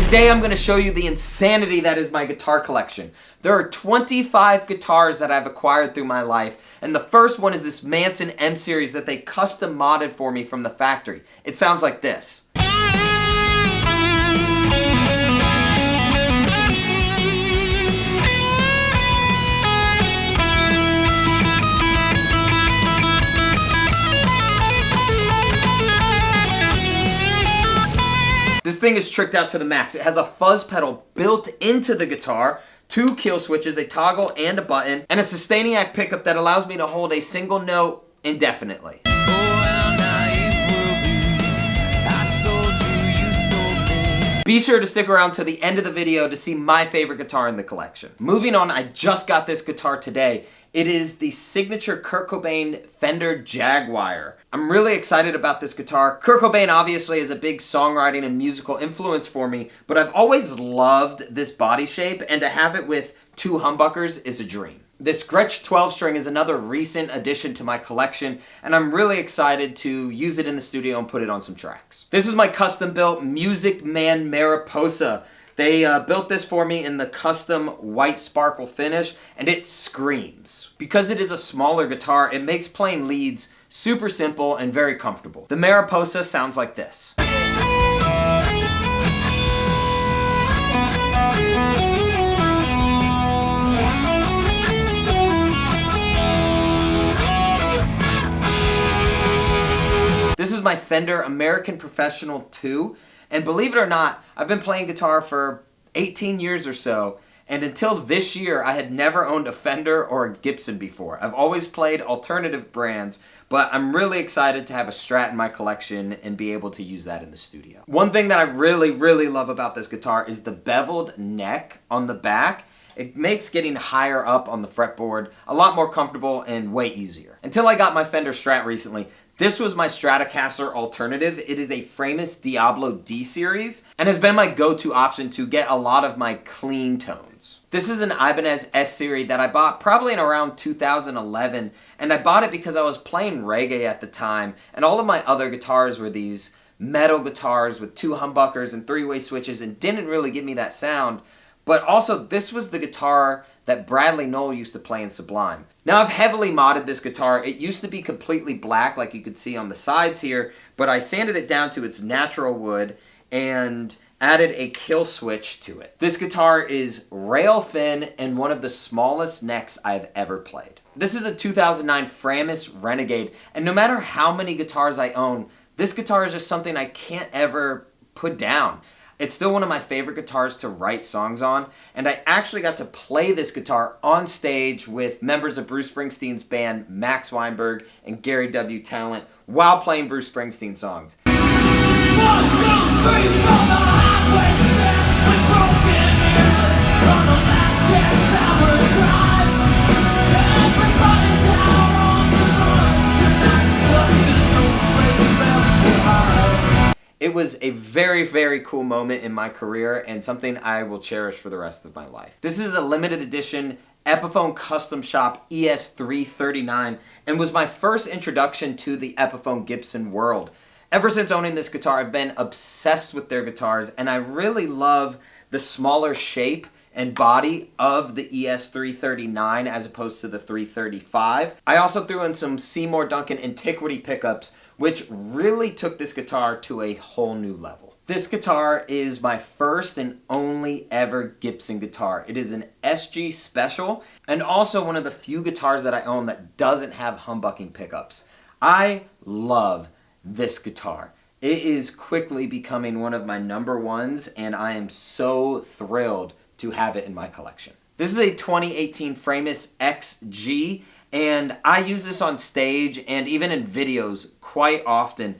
Today I'm going to show you the insanity that is my guitar collection. There are 25 guitars that I've acquired through my life, and the first one is this Manson M Series that they custom modded for me from the factory. It sounds like this. This thing is tricked out to the max. It has a fuzz pedal built into the guitar, 2 kill switches, a toggle and a button, and a Sustainiac pickup that allows me to hold a single note indefinitely. Be sure to stick around to the end of the video to see my favorite guitar in the collection. Moving on, I just got this guitar today. It is the signature Kurt Cobain Fender Jaguar. I'm really excited about this guitar. Kurt Cobain obviously is a big songwriting and musical influence for me, but I've always loved this body shape, and to have it with 2 humbuckers is a dream. This Gretsch 12 string is another recent addition to my collection, and I'm really excited to use it in the studio and put it on some tracks. This is my custom built Music Man Mariposa. They built this for me in the custom white sparkle finish, and it screams. Because it is a smaller guitar, it makes playing leads super simple and very comfortable. The Mariposa sounds like this. This is my Fender American Professional 2, and believe it or not, I've been playing guitar for 18 years or so, and until this year, I had never owned a Fender or a Gibson before. I've always played alternative brands, but I'm really excited to have a Strat in my collection and be able to use that in the studio. One thing that I really love about this guitar is the beveled neck on the back. It makes getting higher up on the fretboard a lot more comfortable and way easier. Until I got my Fender Strat recently, this was my Stratocaster alternative. It is a Framis Diablo D series and has been my go-to option to get a lot of my clean tones. This is an Ibanez S Series that I bought probably in around 2011, and I bought it because I was playing reggae at the time, and all of my other guitars were these metal guitars with 2 humbuckers and 3-way switches and didn't really give me that sound. But also, this was the guitar that Bradley Nowell used to play in Sublime. Now, I've heavily modded this guitar. It used to be completely black, like you could see on the sides here, but I sanded it down to its natural wood and added a kill switch to it. This guitar is rail thin and one of the smallest necks I've ever played. This is a 2009 Framis Renegade, and no matter how many guitars I own, this guitar is just something I can't ever put down. It's still one of my favorite guitars to write songs on, and I actually got to play this guitar on stage with members of Bruce Springsteen's band Max Weinberg and Gary W. Talent while playing Bruce Springsteen songs. 1, 2, 3, from the highway step with broken ears on the last chance power drive. Everybody's out on the run tonight, but there's no place left to hide. It was a very cool moment in my career and something I will cherish for the rest of my life. This is a limited edition Epiphone Custom Shop ES339 and was my first introduction to the Epiphone Gibson world. Ever since owning this guitar, I've been obsessed with their guitars, and I really love the smaller shape and body of the ES339 as opposed to the 335. I also threw in some Seymour Duncan Antiquity pickups, which really took this guitar to a whole new level. This guitar is my first and only ever Gibson guitar. It is an SG Special and also one of the few guitars that I own that doesn't have humbucking pickups. I love this guitar. It is quickly becoming one of my #1s, and I am so thrilled to have it in my collection. This is a 2018 Framis XG, and I use this on stage and even in videos quite often.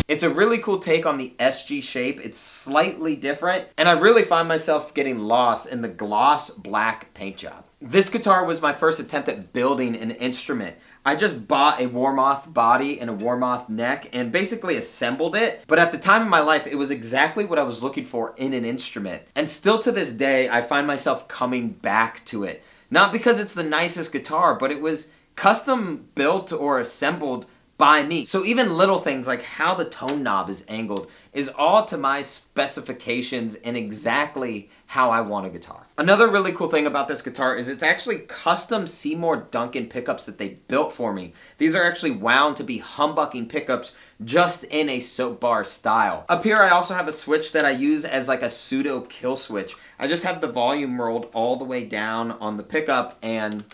It's a really cool take on the SG shape. It's slightly different, and I really find myself getting lost in the gloss black paint job. This guitar was my first attempt at building an instrument. I just bought a Warmoth body and a Warmoth neck and basically assembled it, but at the time in my life, it was exactly what I was looking for in an instrument. And still to this day, I find myself coming back to it. Not because it's the nicest guitar, but it was custom built or assembled by me. So even little things like how the tone knob is angled is all to my specifications and exactly how I want a guitar. Another really cool thing about this guitar is it's actually custom Seymour Duncan pickups that they built for me. These are actually wound to be humbucking pickups just in a soap bar style. Up here I also have a switch that I use as like a pseudo kill switch. I just have the volume rolled all the way down on the pickup and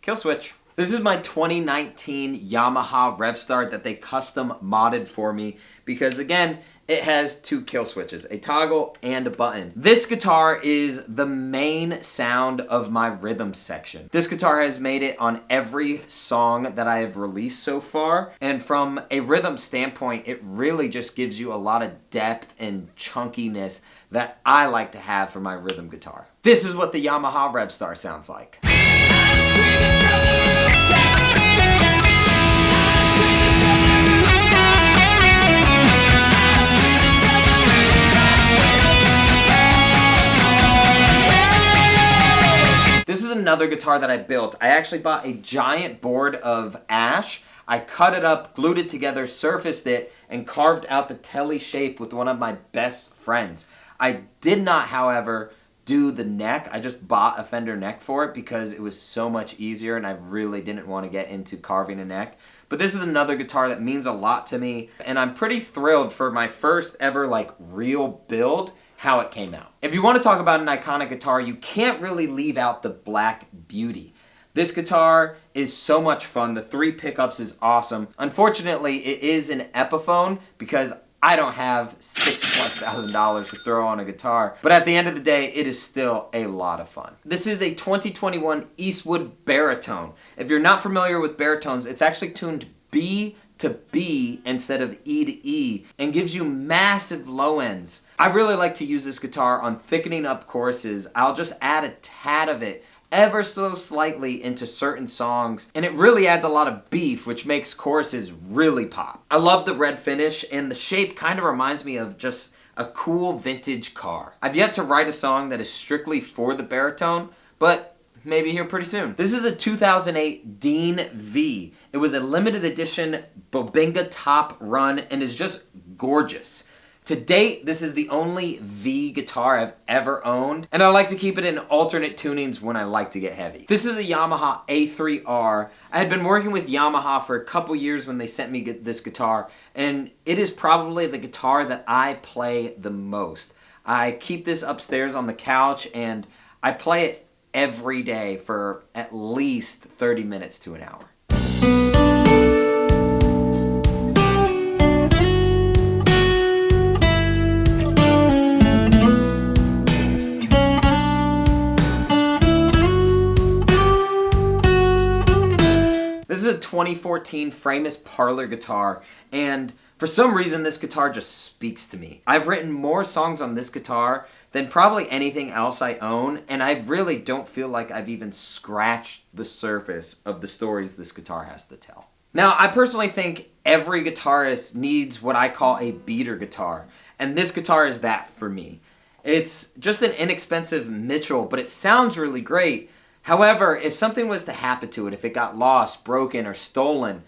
kill switch. This is my 2019 Yamaha Revstar that they custom modded for me because, again, it has two kill switches, a toggle and a button. This guitar is the main sound of my rhythm section. This guitar has made it on every song that I have released so far, and from a rhythm standpoint, it really just gives you a lot of depth and chunkiness that I like to have for my rhythm guitar. This is what the Yamaha Revstar sounds like. This is another guitar that I built. I actually bought a giant board of ash. I cut it up, glued it together, surfaced it, and carved out the telly shape with one of my best friends. I did not, however, do the neck. I just bought a Fender neck for it because it was so much easier and I really didn't want to get into carving a neck. But this is another guitar that means a lot to me, and I'm pretty thrilled for my first ever like real build how it came out. If you want to talk about an iconic guitar, you can't really leave out the Black Beauty. This guitar is so much fun. The 3 pickups is awesome. Unfortunately, it is an Epiphone because I don't have $6,000+ to throw on a guitar, but at the end of the day, it is still a lot of fun. This is a 2021 Eastwood baritone. If you're not familiar with baritones, it's actually tuned B to B instead of E to E and gives you massive low ends. I really like to use this guitar on thickening up choruses. I'll just add a tad of it ever so slightly into certain songs, and it really adds a lot of beef, which makes choruses really pop. I love the red finish, and the shape kind of reminds me of just a cool vintage car. I've yet to write a song that is strictly for the baritone, but maybe here pretty soon. This is a 2008 Dean V. It was a limited edition Bobinga top run and is just gorgeous. To date, this is the only V guitar I've ever owned, and I like to keep it in alternate tunings when I like to get heavy. This is a Yamaha A3R. I had been working with Yamaha for a couple years when they sent me this guitar, and it is probably the guitar that I play the most. I keep this upstairs on the couch, and I play it every day for at least 30 minutes to an hour. This is a 2014 Framis Parlor guitar, and for some reason this guitar just speaks to me. I've written more songs on this guitar than probably anything else I own, and I really don't feel like I've even scratched the surface of the stories this guitar has to tell. Now, I personally think every guitarist needs what I call a beater guitar, and this guitar is that for me. It's just an inexpensive Mitchell, but it sounds really great. However, if something was to happen to it, if it got lost, broken, or stolen,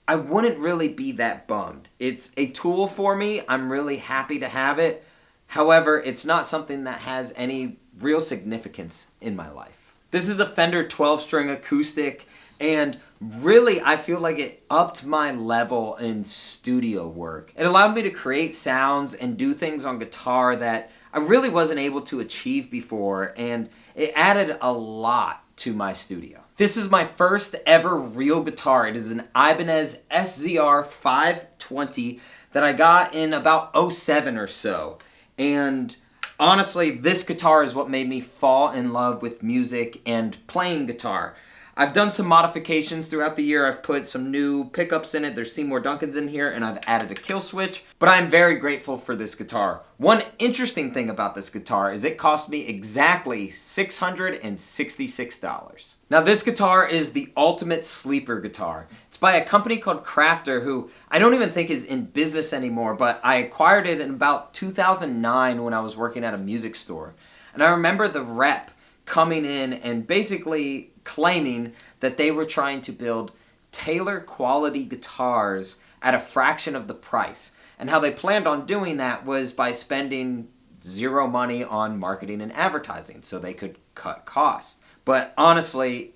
I wouldn't really be that bummed. It's a tool for me. I'm really happy to have it. However, it's not something that has any real significance in my life. This is a Fender 12-string acoustic, and really I feel like it upped my level in studio work. It allowed me to create sounds and do things on guitar that I really wasn't able to achieve before, and it added a lot to my studio. This is my first ever real guitar. It is an Ibanez SR520 that I got in about '07 or so. And honestly, this guitar is what made me fall in love with music and playing guitar. I've done some modifications throughout the year. I've put some new pickups in it. There's Seymour Duncans in here, and I've added a kill switch. But I'm very grateful for this guitar. One interesting thing about this guitar is it cost me exactly $666. Now, this guitar is the ultimate sleeper guitar. It's by a company called Crafter, who I don't even think is in business anymore, but I acquired it in about 2009 when I was working at a music store. And I remember the rep coming in and basically claiming that they were trying to build tailor quality guitars at a fraction of the price. And how they planned on doing that was by spending zero money on marketing and advertising so they could cut costs. But honestly,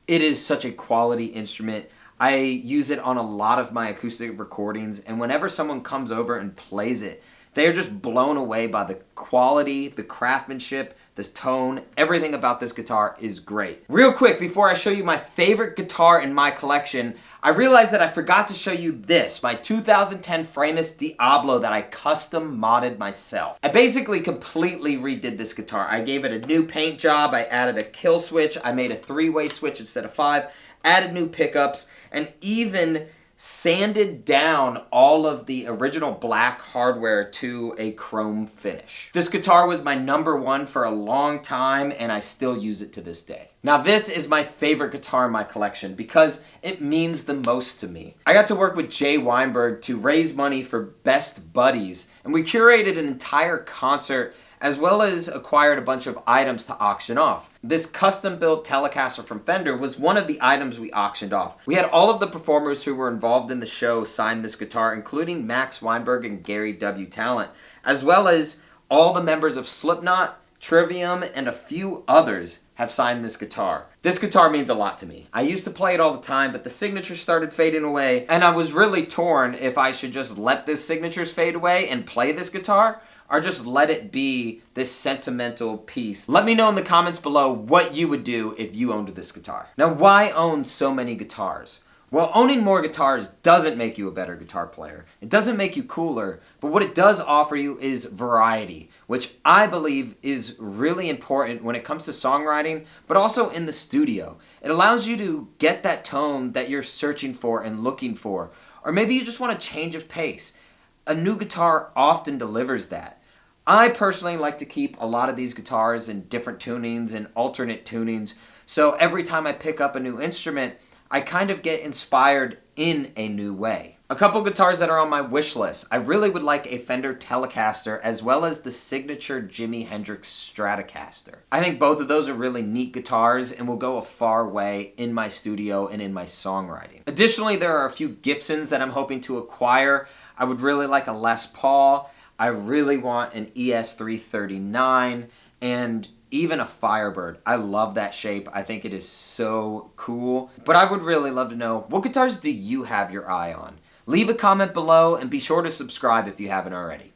it is such a quality instrument. I use it on a lot of my acoustic recordings, and whenever someone comes over and plays it, they are just blown away by the quality, the craftsmanship, the tone. Everything about this guitar is great. Real quick, before I show you my favorite guitar in my collection, I realized that I forgot to show you this, my 2010 Framis Diablo that I custom modded myself. I basically completely redid this guitar. I gave it a new paint job, I added a kill switch, I made a 3-way switch instead of 5, added new pickups, and even sanded down all of the original black hardware to a chrome finish. This guitar was my #1 for a long time, and I still use it to this day. Now this is my favorite guitar in my collection because it means the most to me. I got to work with Jay Weinberg to raise money for Best Buddies, and we curated an entire concert as well as acquired a bunch of items to auction off. This custom-built Telecaster from Fender was one of the items we auctioned off. We had all of the performers who were involved in the show sign this guitar, including Max Weinberg and Gary W. Talent, as well as all the members of Slipknot, Trivium, and a few others have signed this guitar. This guitar means a lot to me. I used to play it all the time, but the signatures started fading away, and I was really torn if I should just let the signatures fade away and play this guitar, or just let it be this sentimental piece. Let me know in the comments below what you would do if you owned this guitar. Now, why own so many guitars? Well, owning more guitars doesn't make you a better guitar player. It doesn't make you cooler, but what it does offer you is variety, which I believe is really important when it comes to songwriting, but also in the studio. It allows you to get that tone that you're searching for and looking for, or maybe you just want a change of pace. A new guitar often delivers that. I personally like to keep a lot of these guitars in different tunings and alternate tunings, so every time I pick up a new instrument, I kind of get inspired in a new way. A couple guitars that are on my wish list. I really would like a Fender Telecaster as well as the signature Jimi Hendrix Stratocaster. I think both of those are really neat guitars and will go a far way in my studio and in my songwriting. Additionally, there are a few Gibsons that I'm hoping to acquire. I would really like a Les Paul. I really want an ES339 and even a Firebird. I love that shape. I think it is so cool. But I would really love to know, what guitars do you have your eye on? Leave a comment below and be sure to subscribe if you haven't already.